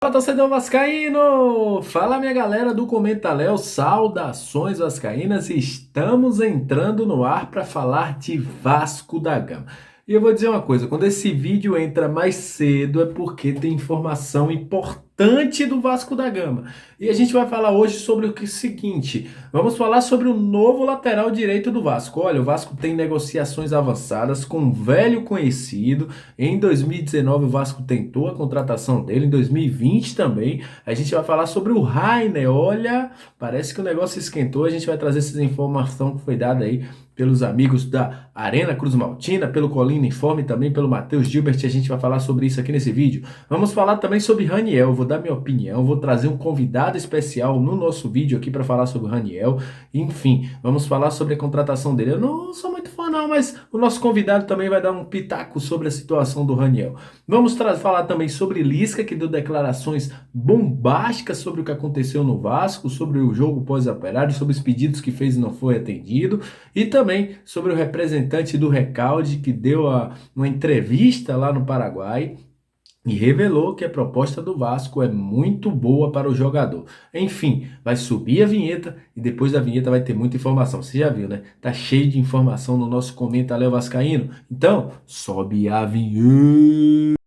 Fala, torcedor vascaíno! Fala, minha galera do Comenta Léo, saudações vascaínas! Estamos entrando no ar para falar de Vasco da Gama. E eu vou dizer uma coisa, quando esse vídeo entra mais cedo é porque tem informação importante do Vasco da Gama. E a gente vai falar hoje sobre o seguinte, vamos falar sobre o novo lateral direito do Vasco. Olha, o Vasco tem negociações avançadas com um velho conhecido. Em 2019 o Vasco tentou a contratação dele, em 2020 também. A gente vai falar sobre o Rainer. Olha, parece que o negócio esquentou. A gente vai trazer essa informação que foi dada aí pelos amigos da Arena Cruz Maltina, pelo Colina Informe, também pelo Matheus Gilbert. A gente vai falar sobre isso aqui nesse vídeo. Vamos falar também sobre Raniel. Vou dar minha opinião, vou trazer um convidado especial no nosso vídeo aqui para falar sobre o Raniel. Enfim, vamos falar sobre a contratação dele. Eu não sou muito fã não, mas o nosso convidado também vai dar um pitaco sobre a situação do Raniel. Vamos falar também sobre Lisca, que deu declarações bombásticas sobre o que aconteceu no Vasco, sobre o jogo pós-operário, sobre os pedidos que fez e não foi atendido, e também sobre o representante do Recalde, que deu uma entrevista lá no Paraguai, e revelou que a proposta do Vasco é muito boa para o jogador. Enfim, vai subir a vinheta e depois da vinheta vai ter muita informação. Você já viu, né? Tá cheio de informação no nosso Comenta Léo Vascaíno. Então, sobe a vinheta.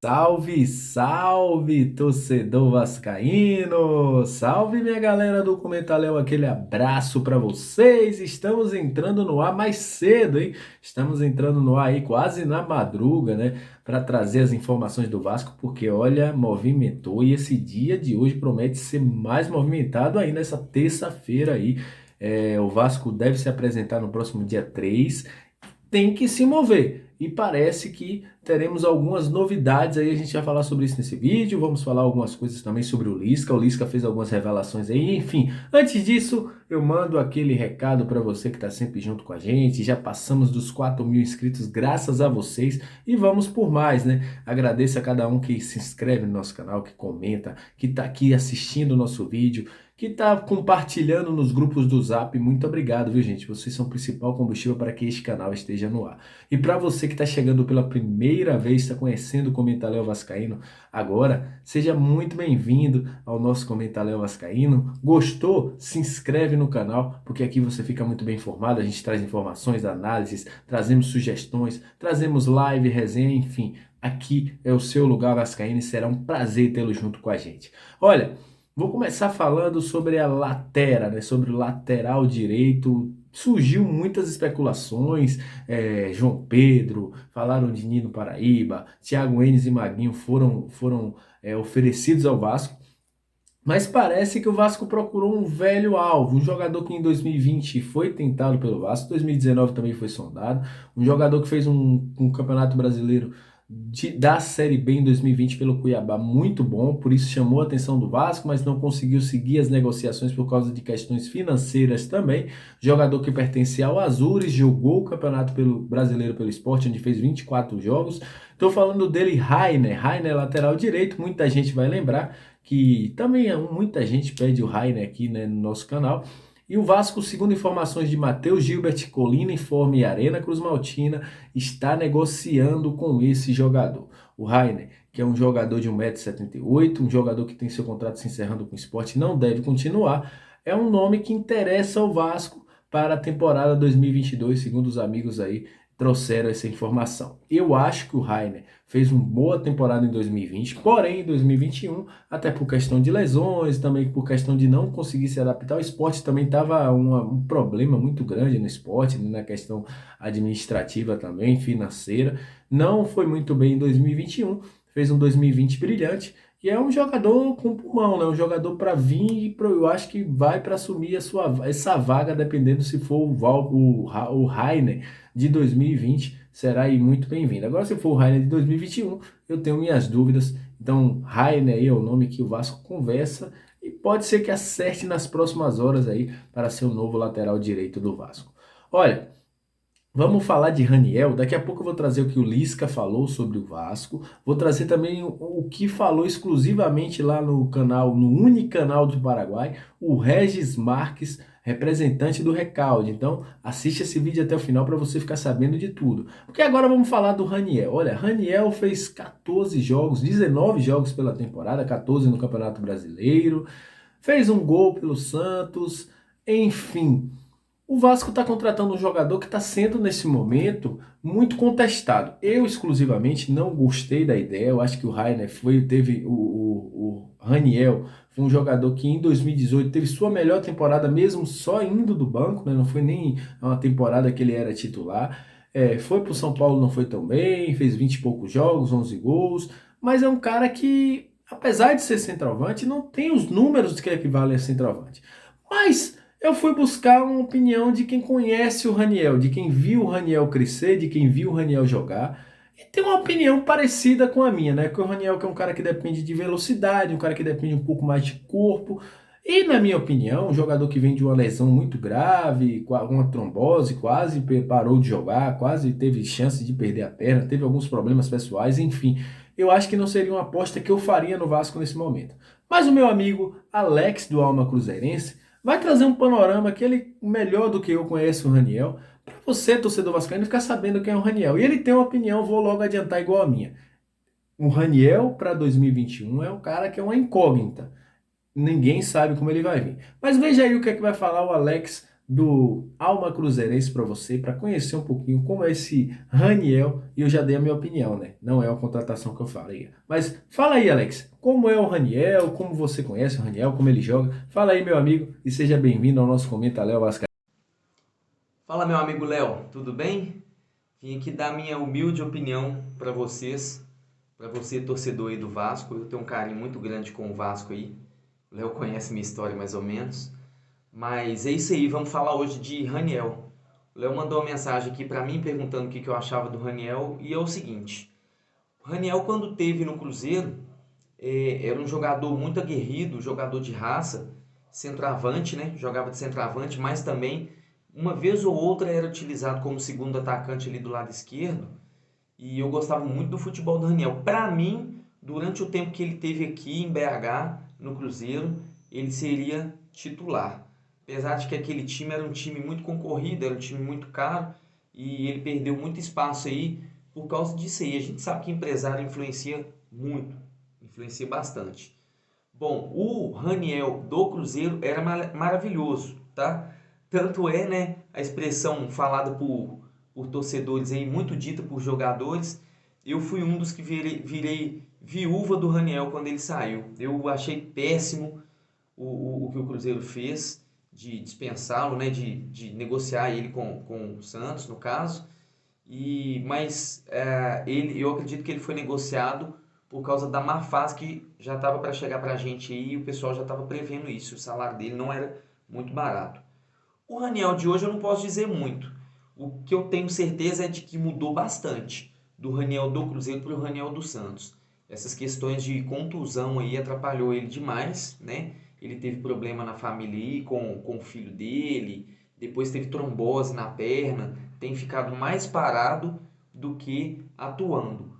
Salve, salve, torcedor vascaíno! Salve, minha galera do Comentaléu, aquele abraço para vocês! Estamos entrando no ar mais cedo, hein? Estamos entrando no ar aí quase na madruga, né? Para trazer as informações do Vasco, porque olha, movimentou e esse dia de hoje promete ser mais movimentado aí nessa terça-feira aí. O Vasco deve se apresentar no próximo dia 3. Tem que se mover. E parece que teremos algumas novidades aí, a gente vai falar sobre isso nesse vídeo, vamos falar algumas coisas também sobre o Lisca fez algumas revelações aí, enfim. Antes disso, eu mando aquele recado para você que está sempre junto com a gente, já passamos dos 4.000 inscritos graças a vocês e vamos por mais, né? Agradeço a cada um que se inscreve no nosso canal, que comenta, que está aqui assistindo o nosso vídeo, que está compartilhando nos grupos do Zap. Muito obrigado, viu, gente? Vocês são o principal combustível para que este canal esteja no ar. E para você que está chegando pela primeira vez, está conhecendo o Comentaléu Vascaíno agora, seja muito bem-vindo ao nosso Comentaléu Vascaíno. Gostou? Se inscreve no canal, porque aqui você fica muito bem informado. A gente traz informações, análises, trazemos sugestões, trazemos live, resenha, enfim. Aqui é o seu lugar vascaíno e será um prazer tê-lo junto com a gente. Olha, vou começar falando sobre a latera, né? Sobre o lateral direito. Surgiu muitas especulações, João Pedro, falaram de Nino Paraíba, Thiago Enes e Maguinho foram oferecidos ao Vasco, mas parece que o Vasco procurou um velho alvo, um jogador que em 2020 foi tentado pelo Vasco, 2019 também foi sondado, um jogador que fez um campeonato brasileiro da Série B em 2020 pelo Cuiabá muito bom, por isso chamou a atenção do Vasco, mas não conseguiu seguir as negociações por causa de questões financeiras também. Jogador que pertence ao Azures, jogou o campeonato brasileiro pelo Sport, onde fez 24 jogos. Estou falando dele, Rainer lateral direito, muita gente vai lembrar que também muita gente pede o Rainer aqui, né, no nosso canal. E o Vasco, segundo informações de Matheus Gilbert, Colina Informe e Arena Cruz Maltina, está negociando com esse jogador. O Rainer, que é um jogador de 1,78 m, um jogador que tem seu contrato se encerrando com o Sport, não deve continuar, é um nome que interessa ao Vasco para a temporada 2022, segundo os amigos aí trouxeram essa informação. Eu acho que o Rainer fez uma boa temporada em 2020, porém em 2021, até por questão de lesões, também por questão de não conseguir se adaptar, o esporte também estava um problema muito grande no esporte, né, na questão administrativa também, financeira. Não foi muito bem em 2021, fez um 2020 brilhante, e é um jogador com pulmão, né? Um jogador para vir e eu acho que vai para assumir essa vaga, dependendo se for o Rainer de 2020, será aí muito bem-vindo. Agora, se for o Rainer de 2021, eu tenho minhas dúvidas. Então, Rainer aí é o nome que o Vasco conversa e pode ser que acerte nas próximas horas aí para ser o novo lateral direito do Vasco. Olha, vamos falar de Raniel. Daqui a pouco eu vou trazer o que o Lisca falou sobre o Vasco. Vou trazer também o que falou exclusivamente lá no canal, no Unicanal do Paraguai, o Regis Marques, representante do Recalde. Então, assiste esse vídeo até o final para você ficar sabendo de tudo. Porque agora vamos falar do Raniel. Olha, Raniel fez 14 jogos, 19 jogos pela temporada, 14 no Campeonato Brasileiro, fez um gol pelo Santos, enfim. O Vasco está contratando um jogador que está sendo, nesse momento, muito contestado. Eu, exclusivamente, não gostei da ideia. Eu acho que o Rainer teve o Raniel, foi um jogador que em 2018 teve sua melhor temporada, mesmo só indo do banco, né? Não foi nem uma temporada que ele era titular. Foi para o São Paulo, não foi tão bem, fez 20 e poucos jogos, 11 gols, mas é um cara que, apesar de ser centroavante, não tem os números que equivalem a centroavante. Mas eu fui buscar uma opinião de quem conhece o Raniel, de quem viu o Raniel crescer, de quem viu o Raniel jogar. E tem uma opinião parecida com a minha, né? Que o Raniel que é um cara que depende de velocidade, um cara que depende um pouco mais de corpo. E, na minha opinião, um jogador que vem de uma lesão muito grave, com uma trombose, quase parou de jogar, quase teve chance de perder a perna, teve alguns problemas pessoais, enfim. Eu acho que não seria uma aposta que eu faria no Vasco nesse momento. Mas o meu amigo Alex do Alma Cruzeirense vai trazer um panorama que ele, melhor do que eu, conhece o Raniel, para você, torcedor vascaíno, ficar sabendo quem é o Raniel. E ele tem uma opinião, vou logo adiantar igual a minha. O Raniel para 2021 é um cara que é uma incógnita. Ninguém sabe como ele vai vir. Mas veja aí o que é que vai falar o Alex do Alma Cruzeirense para você, para conhecer um pouquinho como é esse Raniel. E eu já dei a minha opinião, né? Não é a contratação que eu falei. Mas fala aí, Alex, como é o Raniel, como você conhece o Raniel, como ele joga. Fala aí, meu amigo, e seja bem-vindo ao nosso Comenta Léo Vascaíno. Fala, meu amigo Léo, tudo bem? Vim aqui dar minha humilde opinião para vocês, para você torcedor aí do Vasco. Eu tenho um carinho muito grande com o Vasco aí. O Léo conhece minha história mais ou menos. Mas é isso aí, vamos falar hoje de Raniel. O Léo mandou uma mensagem aqui para mim perguntando o que eu achava do Raniel e é o seguinte: o Raniel, quando teve no Cruzeiro, era um jogador muito aguerrido, jogador de raça, centroavante, né? Jogava de centroavante, mas também uma vez ou outra era utilizado como segundo atacante ali do lado esquerdo. E eu gostava muito do futebol do Raniel. Para mim, durante o tempo que ele teve aqui em BH, no Cruzeiro, ele seria titular. Apesar de que aquele time era um time muito concorrido, era um time muito caro e ele perdeu muito espaço aí por causa disso aí. A gente sabe que empresário influencia muito, influencia bastante. Bom, o Raniel do Cruzeiro era maravilhoso, tá? Tanto é, né, a expressão falada por torcedores aí, muito dita por jogadores. Eu fui um dos que virei viúva do Raniel quando ele saiu. Eu achei péssimo o que o Cruzeiro fez de dispensá-lo, né, de negociar ele com o Santos, no caso. Eu acredito que ele foi negociado por causa da má fase que já estava para chegar para a gente aí e o pessoal já estava prevendo isso. O salário dele não era muito barato. O Raniel de hoje eu não posso dizer muito. O que eu tenho certeza é de que mudou bastante do Raniel do Cruzeiro para o Raniel do Santos. Essas questões de contusão aí atrapalhou ele demais, né? Ele teve problema na família aí com o filho dele, depois teve trombose na perna, tem ficado mais parado do que atuando.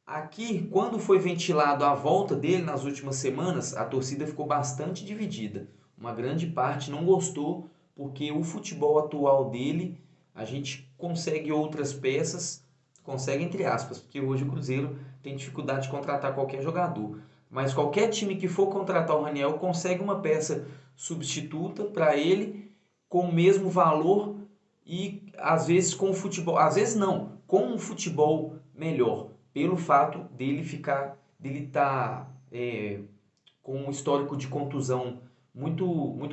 Aqui, quando foi ventilado a volta dele nas últimas semanas, a torcida ficou bastante dividida. Uma grande parte não gostou, porque o futebol atual dele, a gente consegue outras peças, consegue entre aspas, porque hoje o Cruzeiro tem dificuldade de contratar qualquer jogador. Mas qualquer time que for contratar o Raniel consegue uma peça substituta para ele com o mesmo valor e às vezes com o futebol, às vezes não, com um futebol melhor pelo fato dele estar com um histórico de contusão muito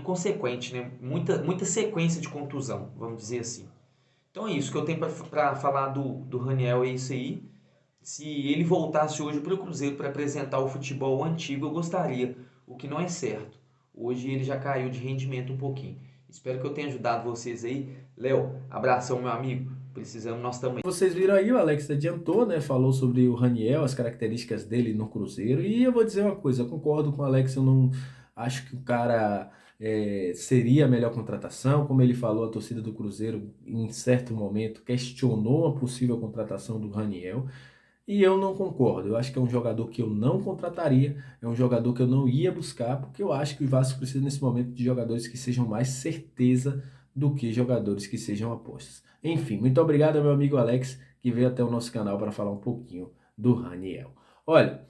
consequente, né? Muita sequência de contusão, vamos dizer assim. Então é isso que eu tenho para falar do Raniel, é isso aí. Se ele voltasse hoje para o Cruzeiro para apresentar o futebol antigo, eu gostaria, o que não é certo. Hoje ele já caiu de rendimento um pouquinho. Espero que eu tenha ajudado vocês aí. Léo, abração, meu amigo. Precisamos nós também. Vocês viram aí, o Alex adiantou, né? Falou sobre o Raniel, as características dele no Cruzeiro. E eu vou dizer uma coisa, eu concordo com o Alex, eu não acho que o cara seria a melhor contratação. Como ele falou, a torcida do Cruzeiro, em certo momento, questionou a possível contratação do Raniel. E eu não concordo. Eu acho que é um jogador que eu não contrataria, é um jogador que eu não ia buscar, porque eu acho que o Vasco precisa nesse momento de jogadores que sejam mais certeza do que jogadores que sejam apostas. Enfim, muito obrigado ao meu amigo Alex, que veio até o nosso canal para falar um pouquinho do Raniel. Olha,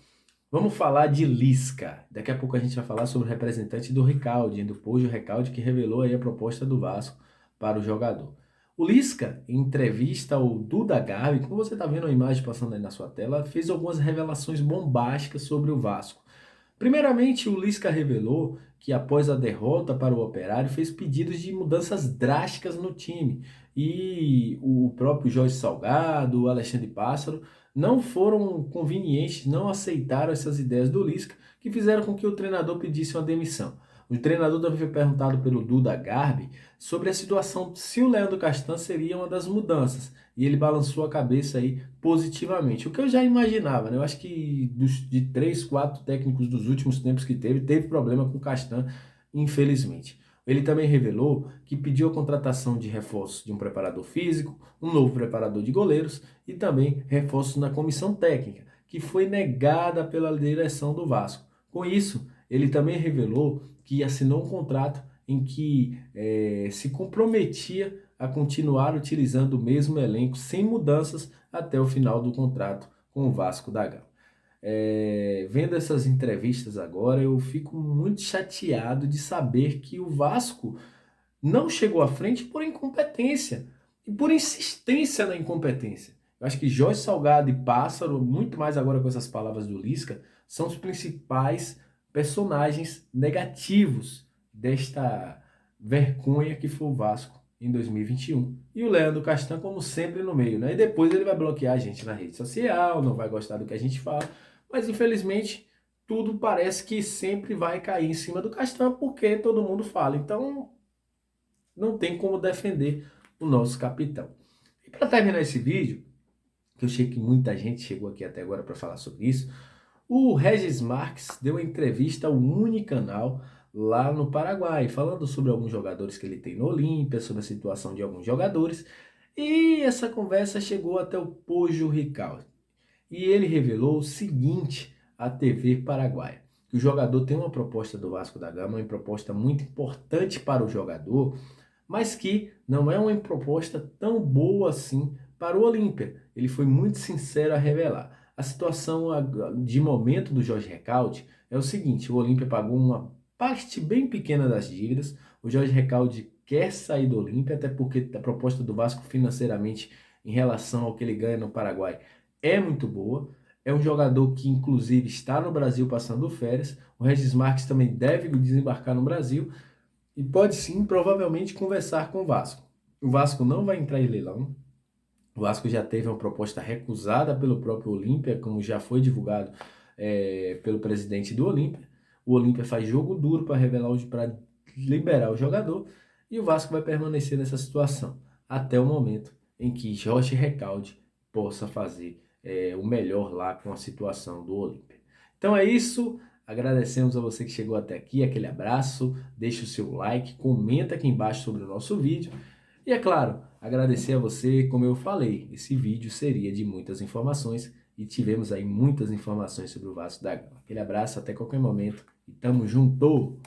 vamos falar de Lisca. Daqui a pouco a gente vai falar sobre o representante do Recalde, do Pojo Recalde, que revelou aí a proposta do Vasco para o jogador. O Lisca, em entrevista ao Duda Garbi, como você está vendo a imagem passando aí na sua tela, fez algumas revelações bombásticas sobre o Vasco. Primeiramente, o Lisca revelou que após a derrota para o Operário, fez pedidos de mudanças drásticas no time. E o próprio Jorge Salgado, o Alexandre Pássaro, não foram convenientes, não aceitaram essas ideias do Lisca, que fizeram com que o treinador pedisse uma demissão. O treinador também foi perguntado pelo Duda Garbi sobre a situação se o Leandro Castan seria uma das mudanças. E ele balançou a cabeça aí positivamente. O que eu já imaginava, né? Eu acho que de 3, 4 técnicos dos últimos tempos que teve problema com o Castan, infelizmente. Ele também revelou que pediu a contratação de reforços de um preparador físico, um novo preparador de goleiros e também reforços na comissão técnica, que foi negada pela direção do Vasco. Com isso, ele também revelou que assinou um contrato em que se comprometia a continuar utilizando o mesmo elenco sem mudanças até o final do contrato com o Vasco da Gama. Vendo essas entrevistas agora, eu fico muito chateado de saber que o Vasco não chegou à frente por incompetência e por insistência na incompetência. Eu acho que Jorge Salgado e Pássaro, muito mais agora com essas palavras do Lisca, são os principais personagens negativos desta vergonha que foi o Vasco em 2021. E o Leandro Castan, como sempre, no meio, né? E depois ele vai bloquear a gente na rede social, não vai gostar do que a gente fala, mas infelizmente tudo parece que sempre vai cair em cima do Castan porque todo mundo fala. Então não tem como defender o nosso capitão. E para terminar esse vídeo, que eu sei que muita gente chegou aqui até agora para falar sobre isso, o Regis Marques deu uma entrevista ao Unicanal lá no Paraguai, falando sobre alguns jogadores que ele tem no Olímpia, sobre a situação de alguns jogadores, e essa conversa chegou até o Pojo Ricaldo. E ele revelou o seguinte à TV paraguaia, que o jogador tem uma proposta do Vasco da Gama, uma proposta muito importante para o jogador, mas que não é uma proposta tão boa assim para o Olímpia. Ele foi muito sincero a revelar. A situação de momento do Jorge Recalde é o seguinte: o Olímpia pagou uma parte bem pequena das dívidas, o Jorge Recalde quer sair do Olímpia, até porque a proposta do Vasco financeiramente em relação ao que ele ganha no Paraguai é muito boa. É um jogador que inclusive está no Brasil passando férias. O Regis Marques também deve desembarcar no Brasil e pode sim, provavelmente, conversar com o Vasco. O Vasco não vai entrar em leilão. O Vasco já teve uma proposta recusada pelo próprio Olímpia, como já foi divulgado pelo presidente do Olímpia. O Olímpia faz jogo duro para para liberar o jogador e o Vasco vai permanecer nessa situação até o momento em que Jorge Recalde possa fazer o melhor lá com a situação do Olímpia. Então é isso. Agradecemos a você que chegou até aqui, aquele abraço, deixa o seu like, comenta aqui embaixo sobre o nosso vídeo e, é claro, agradecer a você, como eu falei, esse vídeo seria de muitas informações e tivemos aí muitas informações sobre o Vasco da Gama. Aquele abraço, até qualquer momento e tamo junto!